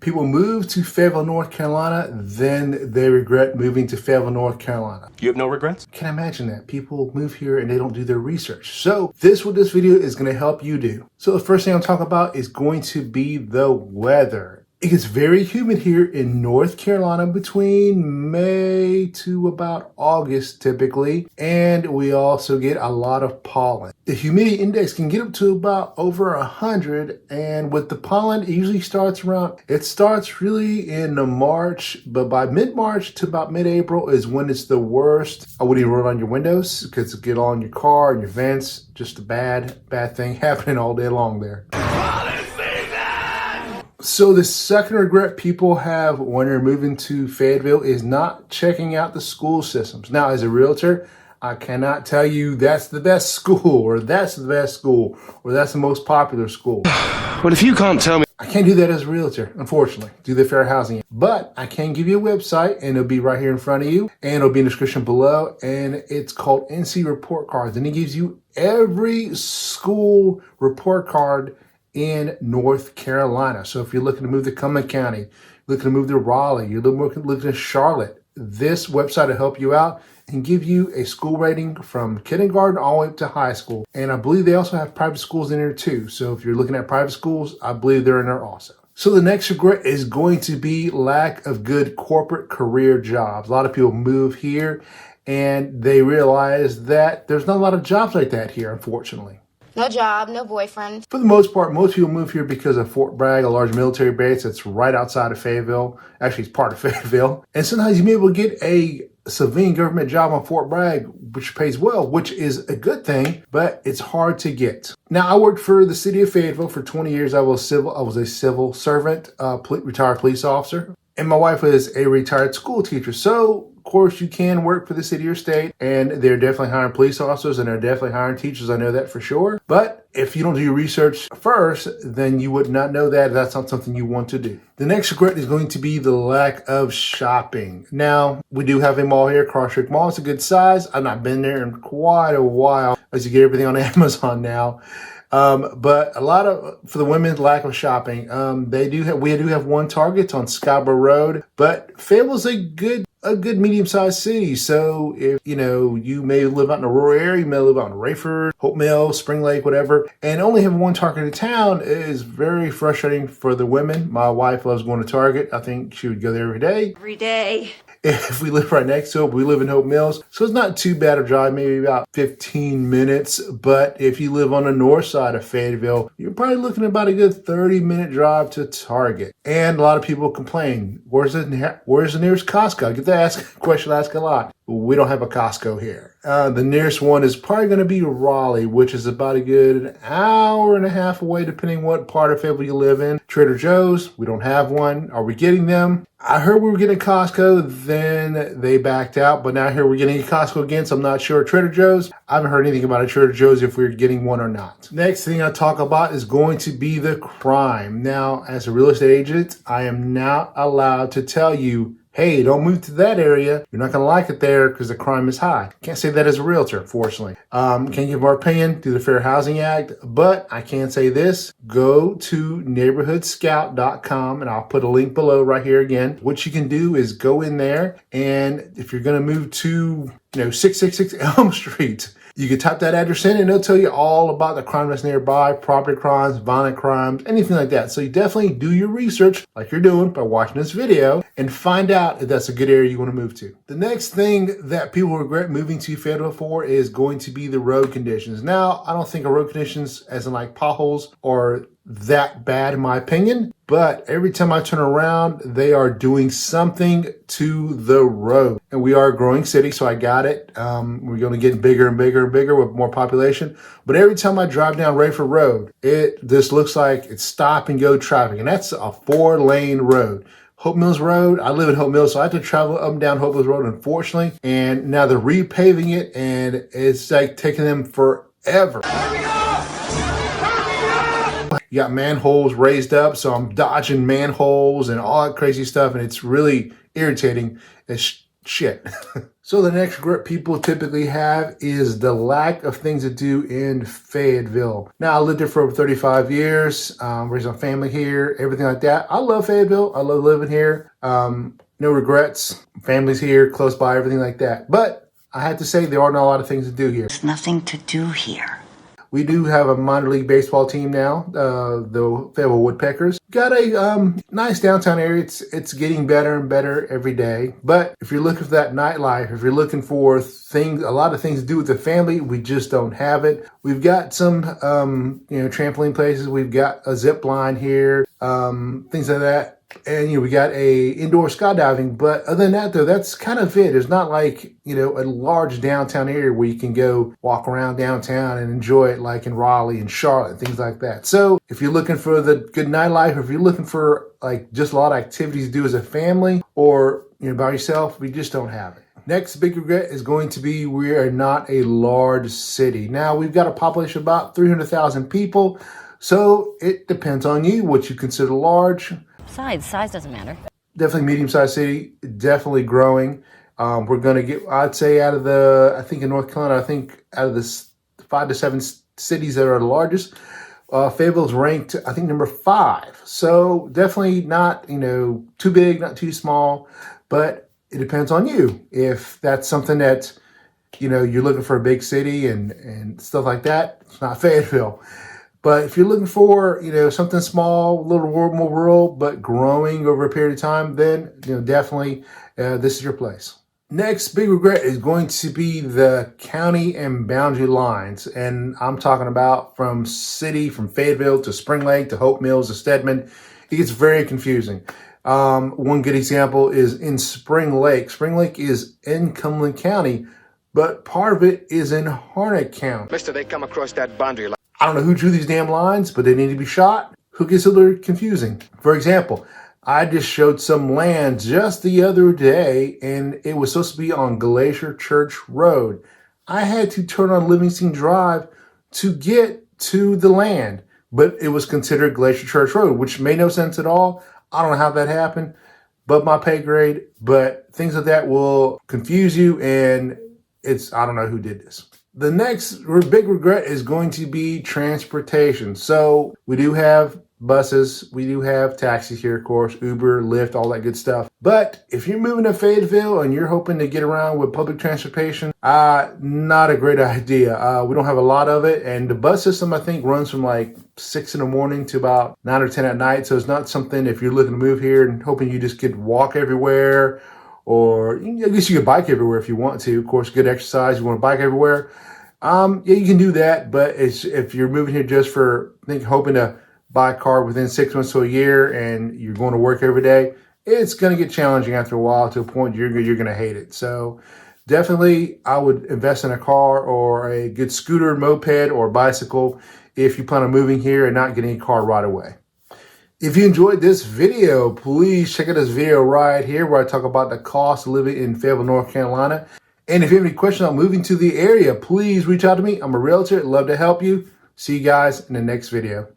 people move to Fayetteville, North Carolina, then they regret moving to Fayetteville, North Carolina. You have no regrets? Can't imagine that. People move here and they don't do their research. So this video is going to help you do. So the first thing I'll talk about is going to be the weather. It gets very humid here in North Carolina between May to about August typically. And we also get a lot of pollen. The humidity index can get up to about over 100. And with the pollen, it usually starts really in March, but by mid-March to about mid-April is when it's the worst. I wouldn't even roll on your windows because it get all in your car and your vents. Just a bad thing happening all day long there. So the second regret people have when they're moving to Fayetteville is not checking out the school systems. Now, as a realtor, I cannot tell you that's the best school or that's the best school or that's the most popular school. Well, if you can't tell me. I can't do that as a realtor, unfortunately, do the Fair Housing. But I can give you a website and it'll be right here in front of you and it'll be in the description below. And it's called NC Report Cards. And it gives you every school report card in North Carolina. So if you're looking to move to Cumberland County, looking to move to Raleigh, you're looking to Charlotte, this website will help you out and give you a school rating from kindergarten all the way up to high school. And I believe they also have private schools in there too. So if you're looking at private schools, I believe they're in there also. So the next regret is going to be lack of good corporate career jobs. A lot of people move here and they realize that there's not a lot of jobs like that here, unfortunately. No job, no boyfriend. For the most part, most people move here because of Fort Bragg, a large military base that's right outside of Fayetteville. Actually, it's part of Fayetteville. And sometimes you may be able to get a civilian government job on Fort Bragg, which pays well, which is a good thing, but it's hard to get. Now, I worked for the city of Fayetteville for 20 years. I was a civil servant, retired police officer. And my wife is a retired school teacher. So, of course, you can work for the city or state, and they're definitely hiring police officers and they're definitely hiring teachers. I know that for sure. But if you don't do your research first, then you would not know that. That's not something you want to do. The next regret is going to be the lack of shopping. Now, we do have a mall here, Cross Creek Mall. It's a good size. I've not been there in quite a while, as you get everything on Amazon now. But a lot of, for the women, lack of shopping. We do have one Target on Scarborough Road, but Fayetteville's a good medium-sized city. So if, you may live out in a rural area, you may live out in Raeford, Hope Mill, Spring Lake, whatever, and only have one Target in town is very frustrating for the women. My wife loves going to Target. I think she would go there every day. Every day. If we live right next to it, we live in Hope Mills. So it's not too bad a drive, maybe about 15 minutes. But if you live on the north side of Fayetteville, you're probably looking at about a good 30-minute drive to Target. And a lot of people complain, where's the nearest Costco? I get that question asked a lot. We don't have a Costco here. The nearest one is probably going to be Raleigh, which is about a good hour and a half away, depending what part of Fayetteville you live in. Trader Joe's, we don't have one. Are we getting them? I heard we were getting Costco, then they backed out, but now I hear we're getting a Costco again, so I'm not sure. Trader Joe's, I haven't heard anything about a Trader Joe's if we're getting one or not. Next thing I talk about is going to be the crime. Now, as a real estate agent, I am not allowed to tell you, hey, don't move to that area. You're not going to like it there because the crime is high. Can't say that as a realtor, unfortunately. Can't give our opinion through the Fair Housing Act, but I can say this. Go to neighborhoodscout.com, and I'll put a link below right here again. What you can do is go in there, and if you're going to move to 666 Elm Street, you can type that address in and it'll tell you all about the crime that's nearby, property crimes, violent crimes, anything like that. So you definitely do your research like you're doing by watching this video and find out if that's a good area you want to move to. The next thing that people regret moving to Fayetteville for is going to be the road conditions. Now, I don't think of road conditions as in like potholes are that bad in my opinion, but every time I turn around, they are doing something to the road. And we are a growing city, so I got it. We're going to get bigger and bigger and bigger with more population. But every time I drive down Raeford Road, this looks like it's stop and go traffic, and that's a 4-lane road. Hope Mills Road, I live in Hope Mills, so I have to travel up and down Hope Mills Road, unfortunately. And now they're repaving it, and it's like taking them forever. You got manholes raised up, so I'm dodging manholes and all that crazy stuff, and it's really irritating as shit. So the next regret people typically have is the lack of things to do in Fayetteville. Now, I lived there for over 35 years, raised my family here, everything like that. I love Fayetteville. I love living here. No regrets. Family's here, close by, everything like that. But I have to say there are not a lot of things to do here. There's nothing to do here. We do have a minor league baseball team now, the Fayetteville Woodpeckers. Got a nice downtown area. It's getting better and better every day. But if you're looking for that nightlife, if you're looking for a lot of things to do with the family, we just don't have it. We've got some, trampoline places. We've got a zip line here, things like that. And, we got a indoor skydiving, but other than that, though, that's kind of it. There's not like, a large downtown area where you can go walk around downtown and enjoy it like in Raleigh and Charlotte, things like that. So if you're looking for the good nightlife, or if you're looking for like just a lot of activities to do as a family or, by yourself, we just don't have it. Next big regret is going to be we are not a large city. Now, we've got a population of about 300,000 people. So it depends on you, what you consider large. Besides, size doesn't matter. Definitely medium-sized city, definitely growing. We're going to get, I'd say in North Carolina, out of the 5 to 7 cities that are the largest, Fayetteville's ranked, number 5. So definitely not, too big, not too small, but it depends on you. If that's something that, you're looking for a big city and stuff like that, it's not Fayetteville. But if you're looking for, something small, a little more rural, but growing over a period of time, then, definitely this is your place. Next big regret is going to be the county and boundary lines. And I'm talking about from Fayetteville to Spring Lake to Hope Mills to Stedman. It gets very confusing. One good example is in Spring Lake. Spring Lake is in Cumberland County, but part of it is in Harnett County. Mister, they come across that boundary line. I don't know who drew these damn lines, but they need to be shot. Who gets a little confusing? For example, I just showed some land just the other day, and it was supposed to be on Glacier Church Road. I had to turn on Livingston Drive to get to the land, but it was considered Glacier Church Road, which made no sense at all. I don't know how that happened, but my pay grade. But things like that will confuse you, and I don't know who did this. The next big regret is going to be transportation. So we do have buses, we do have taxis here, of course, Uber, Lyft, all that good stuff. But if you're moving to Fayetteville and you're hoping to get around with public transportation, not a great idea. We don't have a lot of it. And the bus system, I think, runs from like 6 in the morning to about 9 or 10 at night. So it's not something if you're looking to move here and hoping you just could walk everywhere, or at least you could bike everywhere if you want to. Of course, good exercise, you want to bike everywhere. You can do that, but if you're moving here just for, hoping to buy a car within 6 months to a year and you're going to work every day, it's going to get challenging after a while to a point you're going to hate it. So definitely I would invest in a car or a good scooter, moped, or bicycle if you plan on moving here and not getting a car right away. If you enjoyed this video, please check out this video right here where I talk about the cost of living in Fayetteville, North Carolina. And if you have any questions on moving to the area, please reach out to me. I'm a realtor. I'd love to help you. See you guys in the next video.